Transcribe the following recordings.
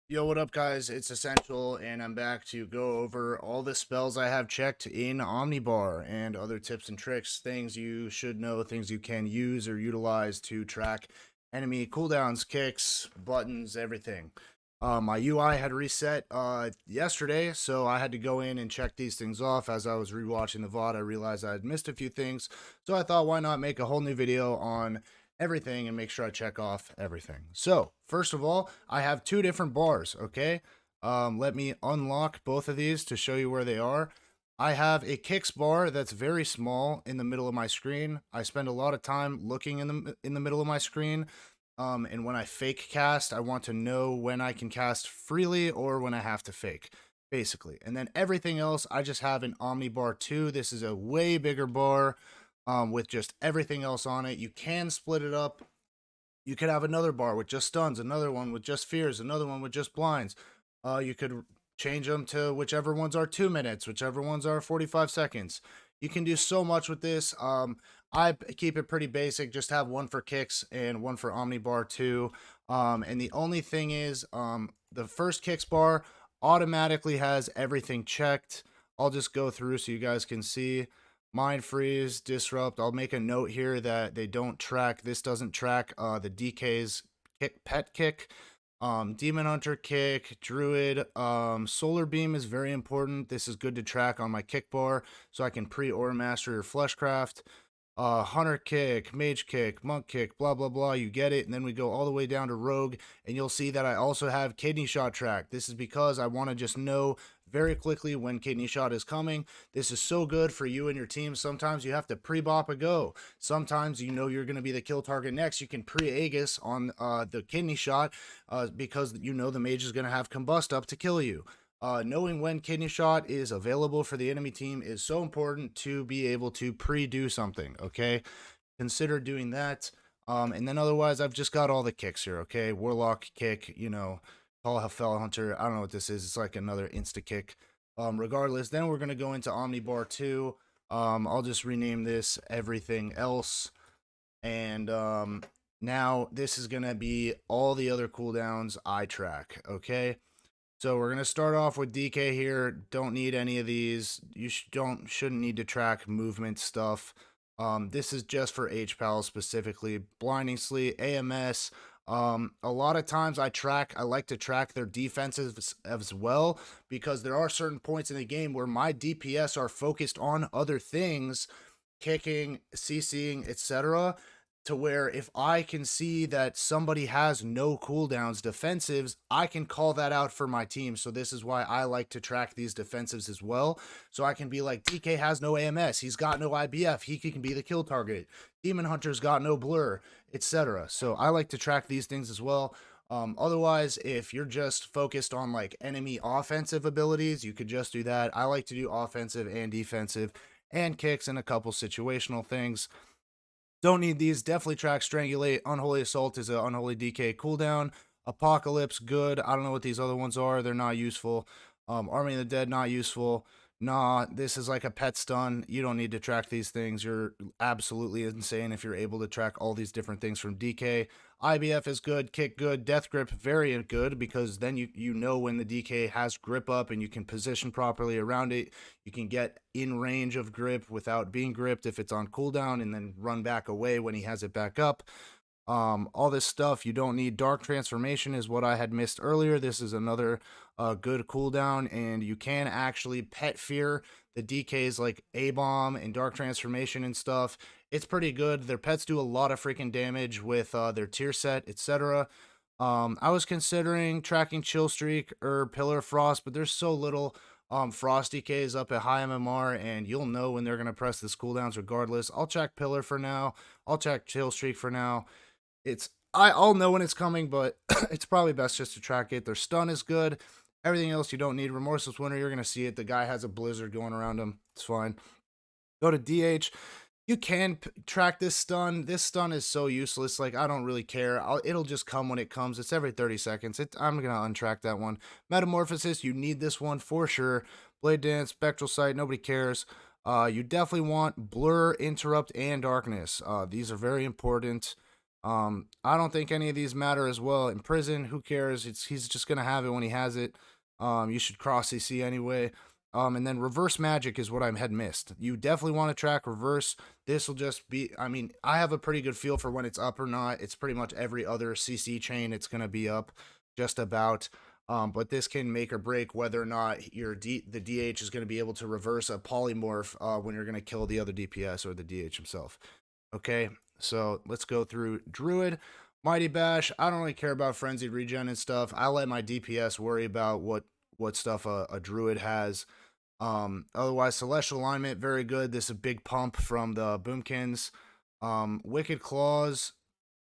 Yo, what up, guys? It's Essential, and I'm back to go over all the spells I have checked in Omnibar and other tips and tricks, things you should know, things you can use or utilize to track enemy cooldowns, kicks, buttons, everything. My UI had reset yesterday, so I had to go in and check these things off. As I was rewatching the VOD, I realized I had missed a few things, so I thought, why not make a whole new video on everything and make sure I check off everything. So, first of all, I have two different bars, okay? Let me unlock both of these to show you where they are. I have a kicks bar that's very small in the middle of my screen. I spend a lot of time looking in the middle of my screen. And when I fake cast, I want to know when I can cast freely or when I have to fake, basically. And then everything else, I just have an Omnibar 2. This is a way bigger bar with just everything else on it. You can split it up. You could have another bar with just stuns, another one with just fears, another one with just blinds. You could change them to whichever ones are 2 minutes, whichever ones are 45 seconds. You can do so much with this. I keep it pretty basic. Just have one for kicks and one for Omnibar 2. And the only thing is, the first kicks bar automatically has everything checked. I'll just go through so you guys can see. Mind Freeze, Disrupt. I'll make a note here that they don't track. This doesn't track the DK's pet kick. Demon Hunter kick, Druid, Solar Beam is very important. This is good to track on my kick bar so I can pre-or master your Fleshcraft. Hunter kick, Mage kick, Monk kick, blah blah blah. You get it, and then we go all the way down to Rogue, and you'll see that I also have Kidneyshot track. This is because I want to just know very quickly when Kidneyshot is coming. This is so good for you and your team. Sometimes you have to pre-bop a go. Sometimes you know you're going to be the kill target next. You can pre-Aegis on the Kidneyshot because you know the mage is going to have Combust up to kill you. Knowing when Kidneyshot is available for the enemy team is so important to be able to pre-do something, okay? Consider doing that. And then otherwise, I've just got all the kicks here, okay? Warlock kick, you know, Call Hell Hunter. I don't know what this is. It's like another insta-kick. Regardless, then we're going to go into Omnibar 2. I'll just rename this Everything Else. And now this is going to be all the other cooldowns I track, okay? So we're gonna start off with DK here. Don't need any of these. You shouldn't need to track movement stuff. This is just for HPAL specifically. Blinding Sleet, AMS. A lot of times I like to track their defenses as well because there are certain points in the game where my DPS are focused on other things, kicking, CCing, etc. To where if I can see that somebody has no cooldowns defensives, I can call that out for my team. So this is why I like to track these defensives as well. So I can be like, DK has no AMS, he's got no IBF, he can be the kill target. Demon Hunter's got no blur, etc. So I like to track these things as well. Otherwise, if you're just focused on like enemy offensive abilities, you could just do that. I like to do offensive and defensive and kicks and a couple situational things. Don't need these. Definitely track Strangulate. Unholy Assault is an Unholy DK cooldown. Apocalypse, good. I don't know what these other ones are. They're not useful. Army of the Dead, not useful. Nah, this is like a pet stun. You don't need to track these things. You're absolutely insane if you're able to track all these different things from DK. IBF is good, kick good, death grip very good because then you know when the DK has grip up and you can position properly around it. You can get in range of grip without being gripped if it's on cooldown and then run back away when he has it back up. All this stuff you don't need. Dark Transformation is what I had missed earlier. This is another good cooldown, and you can actually pet fear the DKs like A-Bomb and Dark Transformation and stuff. It's pretty good. Their pets do a lot of freaking damage with their tier set, etc. I was considering tracking Chill Streak or Pillar of Frost, but there's so little Frost DKs up at high MMR, and you'll know when they're going to press this cooldowns regardless. I'll check Pillar for now. I'll check Chill Streak for now. I'll know when it's coming, but it's probably best just to track it. Their stun is good. Everything else you don't need. Remorseless Winter, you're gonna see it. The guy has a blizzard going around him. It's fine. Go to DH. You can track this stun. This stun is so useless. Like, I don't really care. It'll just come when it comes. It's every 30 seconds. I'm gonna untrack that one. Metamorphosis, you need this one for sure. Blade Dance, Spectral Sight, nobody cares. You definitely want Blur, Interrupt, and Darkness. These are very important. I don't think any of these matter as well. In prison, who cares? He's just gonna have it when he has it. You should cross CC anyway. And then reverse magic is what I had missed. You definitely want to track reverse. This will just be, I mean, I have a pretty good feel for when it's up or not. It's pretty much every other CC chain it's gonna be up, just about. But this can make or break whether or not the DH is going to be able to reverse a polymorph when you're going to kill the other DPS or the DH himself. Okay, so let's go through Druid. Mighty Bash, I don't really care about Frenzied Regen and stuff. I let my DPS worry about what stuff a Druid has. Otherwise, Celestial Alignment, very good. This is a big pump from the Boomkins. Wicked Claws,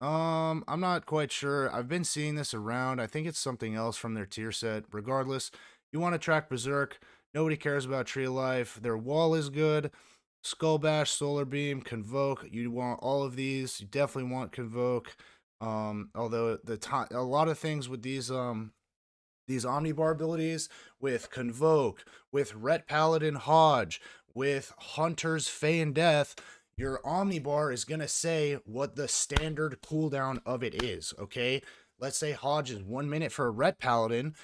I'm not quite sure. I've been seeing this around. I think it's something else from their tier set. Regardless, you want to track Berserk. Nobody cares about Tree of Life. Their wall is good. Skull Bash, Solar Beam, Convoke. You want all of these. You definitely want Convoke. Although a lot of things with these Omnibar abilities, with Convoke, with Ret Paladin Hodge, with Hunter's Feign Death, your Omnibar is going to say what the standard cooldown of it is, okay? Let's say Hodge is 1 minute for a Ret Paladin.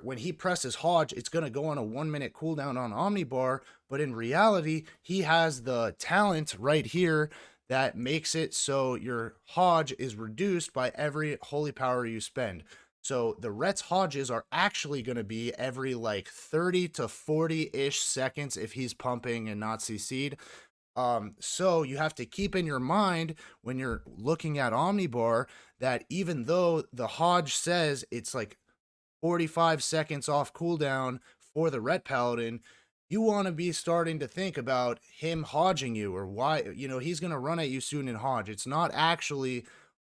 When he presses Hodge, it's going to go on a 1 minute cooldown on Omnibar, but in reality, he has the talent right here that makes it so your Hodge is reduced by every holy power you spend. So the Ret's Hodges are actually going to be every like 30 to 40-ish seconds if he's pumping and not CC'd. So you have to keep in your mind when you're looking at Omnibar that even though the Hodge says it's like 45 seconds off cooldown for the Ret Paladin, you want to be starting to think about him hodging you, or why, he's going to run at you soon in Hodge. It's not actually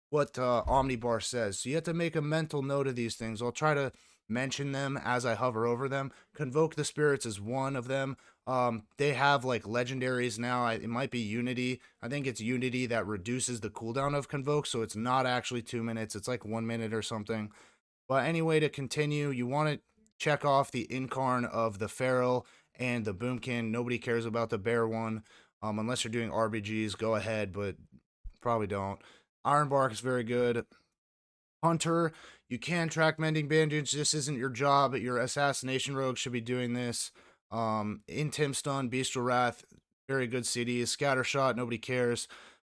what Omnibar says. So you have to make a mental note of these things. I'll try to mention them as I hover over them. Convoke the Spirits is one of them. They have like legendaries now. It might be Unity. I think it's Unity that reduces the cooldown of Convoke, so it's not actually 2 minutes. It's like 1 minute or something. But anyway, to continue, you want to check off the Incarn of the Feral and the Boomkin. Nobody cares about the Bear one. Unless you're doing RBGs, go ahead, but probably don't. Ironbark is very good. Hunter, you can track Mending Bandage. This isn't your job. Your Assassination Rogue should be doing this. Intim Stun, Beastial Wrath, very good CDs. Scattershot, nobody cares.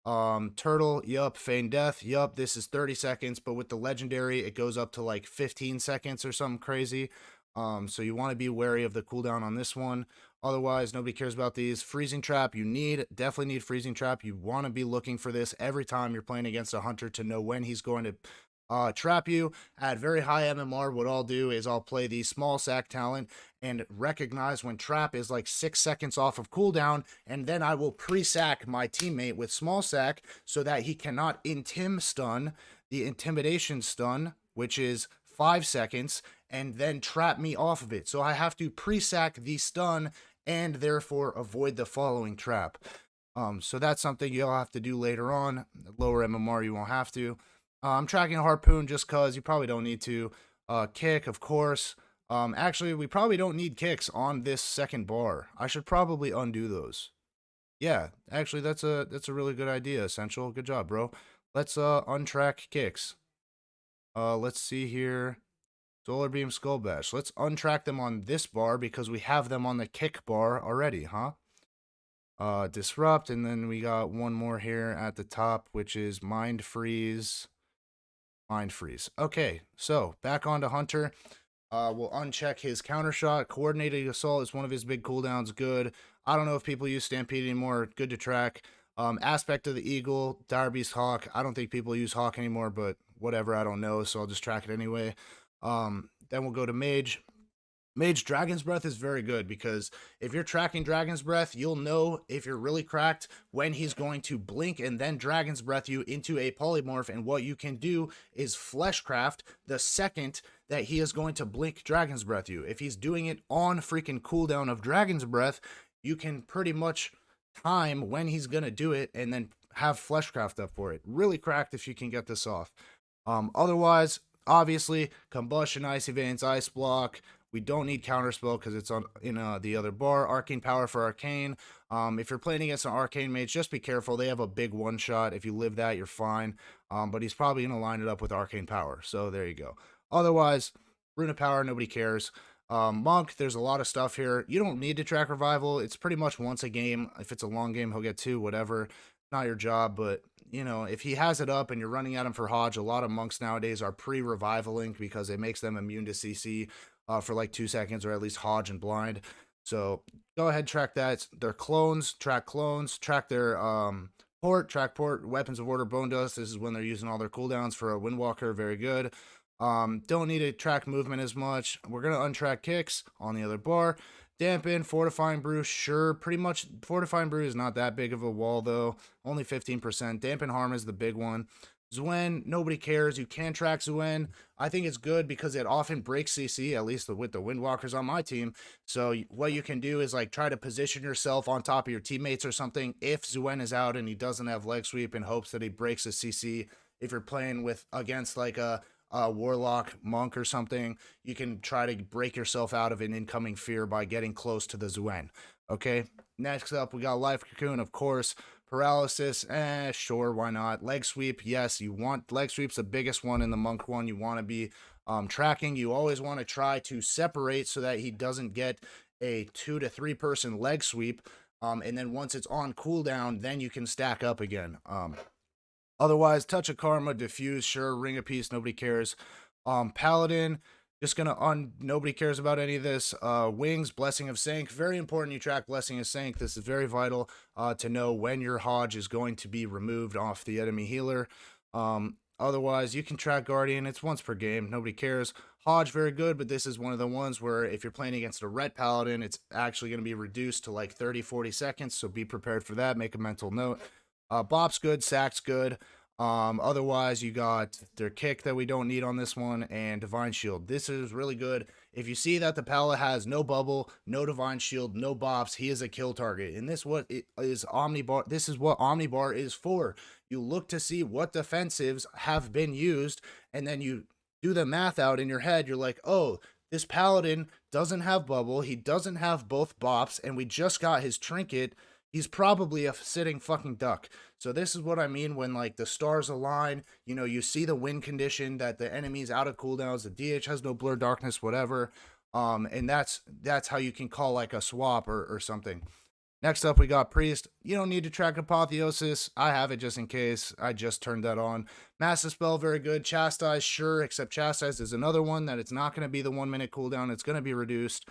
Turtle, yup. Feign Death, yup. This is 30 seconds, but with the legendary, it goes up to like 15 seconds or something crazy. So you want to be wary of the cooldown on this one. Otherwise, nobody cares about these. Freezing Trap, definitely need Freezing Trap. You want to be looking for this every time you're playing against a hunter to know when he's going to trap you. At very high MMR, what I'll do is I'll play the small sack talent and recognize when trap is like 6 seconds off of cooldown, and then I will pre-sack my teammate with small sack so that he cannot intim stun the intimidation stun, which is 5 seconds, and then trap me off of it. So I have to pre-sack the stun and therefore avoid the following trap. So that's something you'll have to do later on. Lower MMR, you won't have to. I'm tracking Harpoon just because you probably don't need to. Kick, of course. Actually, we probably don't need kicks on this second bar. I should probably undo those. Yeah, actually, that's a really good idea, Essential. Good job, bro. Let's untrack kicks. Let's see here. Solar Beam, Skull Bash. Let's untrack them on this bar because we have them on the kick bar already, huh? Disrupt, and then we got one more here at the top, which is Mind Freeze. Mind Freeze. Okay, so back on to Hunter. We'll uncheck his counter shot. Coordinated Assault is one of his big cooldowns. Good. I don't know if people use Stampede anymore. Good to track. Aspect of the Eagle, Dire Beast Hawk. I don't think people use Hawk anymore, but whatever. I don't know, so I'll just track it anyway. Then we'll go to Mage. Mage, Dragon's Breath is very good because if you're tracking Dragon's Breath, you'll know if you're really cracked when he's going to blink and then Dragon's Breath you into a polymorph, and what you can do is Fleshcraft the second that he is going to blink Dragon's Breath you. If he's doing it on freaking cooldown of Dragon's Breath, you can pretty much time when he's going to do it and then have Fleshcraft up for it. Really cracked if you can get this off. Otherwise, obviously, Combustion, Icy Veins, Ice Block. We don't need Counterspell because it's on in the other bar. Arcane Power for Arcane. If you're playing against an Arcane Mage, just be careful. They have a big one-shot. If you live that, you're fine. But he's probably going to line it up with Arcane Power. So there you go. Otherwise, Rune of Power, nobody cares. Monk, there's a lot of stuff here. You don't need to track Revival. It's pretty much once a game. If it's a long game, he'll get 2, whatever. Not your job, but, you know, if he has it up and you're running at him for Hodge, a lot of monks nowadays are pre-revivaling because it makes them immune to CC for like 2 seconds, or at least Hodge and Blind. So go ahead, track that. Their clones, track their track port, Weapons of Order, Bonedust. This is when they're using all their cooldowns for a Windwalker. Very good. Don't need to track movement as much. We're going to untrack kicks on the other bar. Dampen, Fortifying Brew, sure. Pretty much, Fortifying Brew is not that big of a wall, though. Only 15%. Dampen Harm is the big one. Xuen, nobody cares. You can track Xuen. I think it's good because it often breaks CC, at least with the Windwalkers on my team. So what you can do is like try to position yourself on top of your teammates or something if Xuen is out and he doesn't have leg sweep, in hopes that he breaks a CC. If you're playing against like a Warlock Monk or something, you can try to break yourself out of an incoming fear by getting close to the Xuen. Okay, next up we got Life Cocoon, of course. Paralysis, sure, why not? Leg sweep, yes, you want leg sweep's the biggest one in the monk one. You want to be tracking. You always want to try to separate so that he doesn't get a 2 to 3 person leg sweep. And then once it's on cooldown, then you can stack up again. Otherwise, Touch of Karma, Diffuse, sure, Ring of Peace, nobody cares. Paladin, just gonna nobody cares about any of this. Wings, Blessing of Sank, very important you track Blessing of Sank. This is very vital to know when your Hodge is going to be removed off the enemy healer. Otherwise, you can track Guardian. It's once per game, nobody cares. Hodge, very good, but this is one of the ones where if you're playing against a Ret Paladin, it's actually going to be reduced to like 30-40 seconds, so be prepared for that. Make a mental note. Bop's good, Sack's good. Otherwise, you got their kick that we don't need on this one, and Divine Shield. This is really good. If you see that the Pala has no bubble, no Divine Shield, no bops, he is a kill target. And this is what Omnibar is for. You look to see what defensives have been used, and then you do the math out in your head. You're like, oh, this Paladin doesn't have bubble, he doesn't have both bops, and we just got his trinket. He's probably a sitting fucking duck. So this is what I mean when like the stars align, you know, you see the win condition that the enemy's out of cooldowns, the DH has no blur darkness, whatever. And that's how you can call like a swap or something. Next up, we got Priest. You don't need to track Apotheosis. I have it just in case. I just turned that on. Massive Spell, very good. Chastise, sure, except Chastise is another one that it's not going to be the 1 minute cooldown. It's going to be reduced.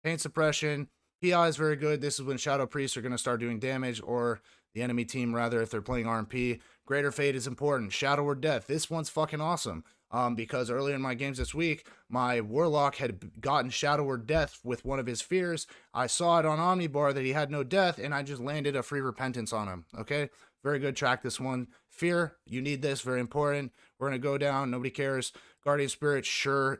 Pain Suppression. PI is very good. This is when Shadow Priests are going to start doing damage, or the enemy team, rather, if they're playing RMP. Greater Fate is important. Shadow or Death. This one's fucking awesome. Because earlier in my games this week, my Warlock had gotten Shadow or Death with one of his fears. I saw it on Omnibar that he had no death, and I just landed a free Repentance on him. Okay? Very good. Track this one. Fear, you need this. Very important. We're going to go down. Nobody cares. Guardian Spirit, sure.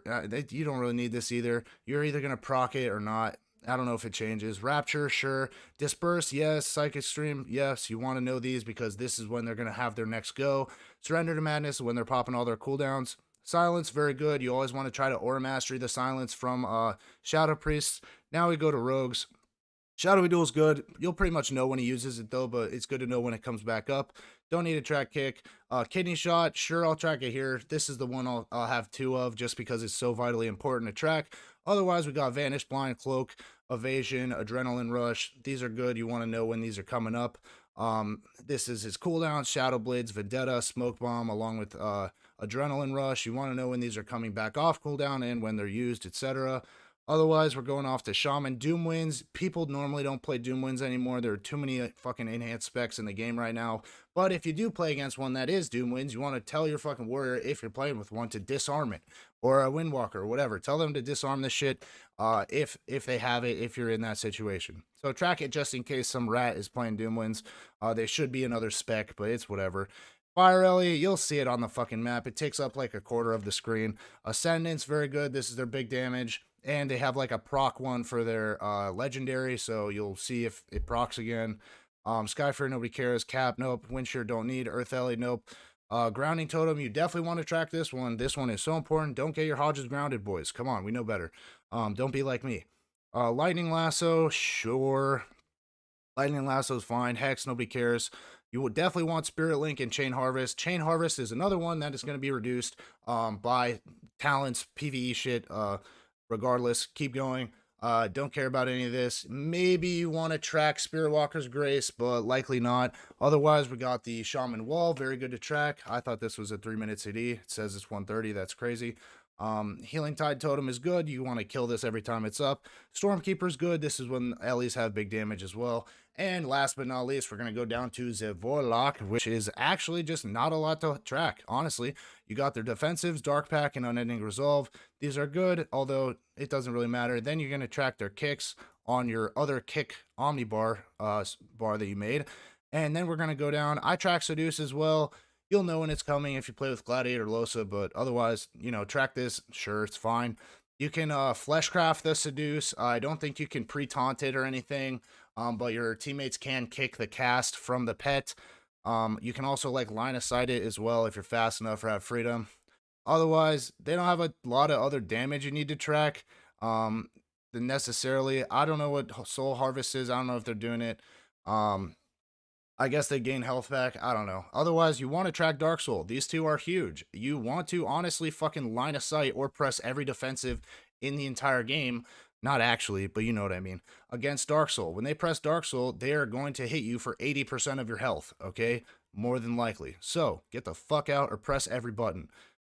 You don't really need this either. You're either going to proc it or not. I don't know if it changes. Rapture, sure. Disperse, yes. Psychic Stream, yes. You want to know these because this is when they're going to have their next go. Surrender to Madness, when they're popping all their cooldowns. Silence, very good. You always want to try to Aura Mastery the Silence from Shadow Priests. Now we go to Rogues. Shadowy Duel is good. You'll pretty much know when he uses it, though, but it's good to know when it comes back up. Don't need a track kick. Kidneyshot, sure, I'll track it here. This is the one I'll have 2 of just because it's so vitally important to track. Otherwise, we got Vanish, Blind, Cloak, Evasion, Adrenaline Rush. These are good. You want to know when these are coming up. This is his cooldown, Shadow Blades, Vendetta, Smoke Bomb, along with Adrenaline Rush. You want to know when these are coming back off cooldown and when they're used, etc. Otherwise, we're going off to Shaman. Doom Winds. People normally don't play Doom Winds anymore. There are too many fucking enhanced specs in the game right now. But if you do play against one that is Doom Winds, you want to tell your fucking warrior, if you're playing with one, to disarm it. Or a Windwalker or whatever. Tell them to disarm this shit if they have it, if you're in that situation. So track it just in case some rat is playing Doom Winds. They should be another spec, but it's whatever. Fire Ellie, you'll see it on the fucking map. It takes up like a quarter of the screen. Ascendance, very good. This is their big damage. And they have like a proc one for their legendary, so you'll see if it procs again. Skyfire, nobody cares. Cap, nope. Windshear, don't need. Earth Ellie, nope. Grounding totem, you definitely want to track this one. This one is so important. Don't get your Hodges grounded, boys. Come on, we know better. Don't be like me. Lightning lasso, sure. Lightning lasso is fine. Hex, nobody cares. You would definitely want Spirit Link and Chain Harvest. Chain Harvest is another one that is going to be reduced by talents, PvE shit. Regardless, keep going. Don't care about any of this. Maybe you want to track Spirit Walker's Grace, but likely not. Otherwise, we got the Shaman Wall, very good to track. I thought this was a 3-minute CD. It says it's 130. That's crazy. Healing Tide Totem is good. You want to kill this every time it's up. Stormkeeper is good. This is when Ellies have big damage as well. And last but not least, we're going to go down to Zvorlok, which is actually just not a lot to track, honestly. You got their defensives, Dark Pack, and Unending Resolve. These are good, although it doesn't really matter. Then you're going to track their kicks on your other kick Omnibar bar that you made. And then we're going to go down. I track Seduce as well. You'll know when it's coming if you play with Gladiator Losa, but otherwise, track this. Sure, it's fine. You can Fleshcraft the Seduce. I don't think you can pre-taunt it or anything, but your teammates can kick the cast from the pet. You can also line of sight it as well if you're fast enough or have freedom. Otherwise, they don't have a lot of other damage you need to track necessarily. I don't know what Soul Harvest is. I don't know if they're doing it. I guess they gain health back. I don't know. Otherwise, you want to track Dark Soul. These two are huge. You want to honestly fucking line of sight or press every defensive in the entire game. Not actually, but you know what I mean. Against Dark Soul. When they press Dark Soul, they are going to hit you for 80% of your health, okay? More than likely. So, get the fuck out or press every button,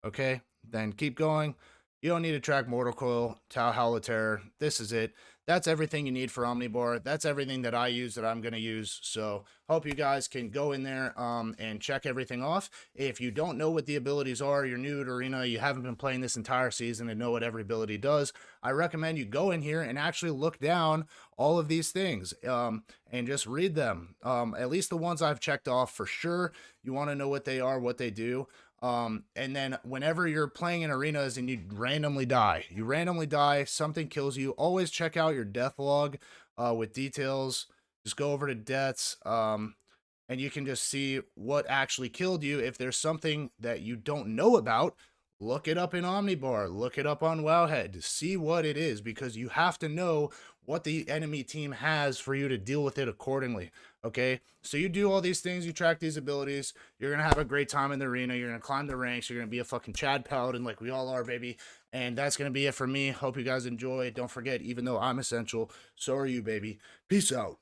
okay? Then keep going. You don't need to track Mortal Coil, Tau Howl of Terror. This is it. That's everything you need for Omnibar. That's everything that I use that I'm going to use. So hope you guys can go in there and check everything off. If you don't know what the abilities are, you're new to Arena, you haven't been playing this entire season and know what every ability does, I recommend you go in here and actually look down all of these things and just read them. At least the ones I've checked off for sure. You want to know what they are, what they do. And then whenever you're playing in arenas and you randomly die, something kills you, always check out your death log with details. Just go over to deaths and you can just see what actually killed you. If there's something that you don't know about, look it up in Omnibar, look it up on Wowhead to see what it is, because you have to know what the enemy team has for you to deal with it accordingly. Okay, so you do all these things, you track these abilities, you're gonna have a great time in the arena, you're gonna climb the ranks, you're gonna be a fucking Chad Paladin like we all are, baby. And that's gonna be it for me. Hope you guys enjoy. Don't forget, even though I'm essential, so are you, baby. Peace out.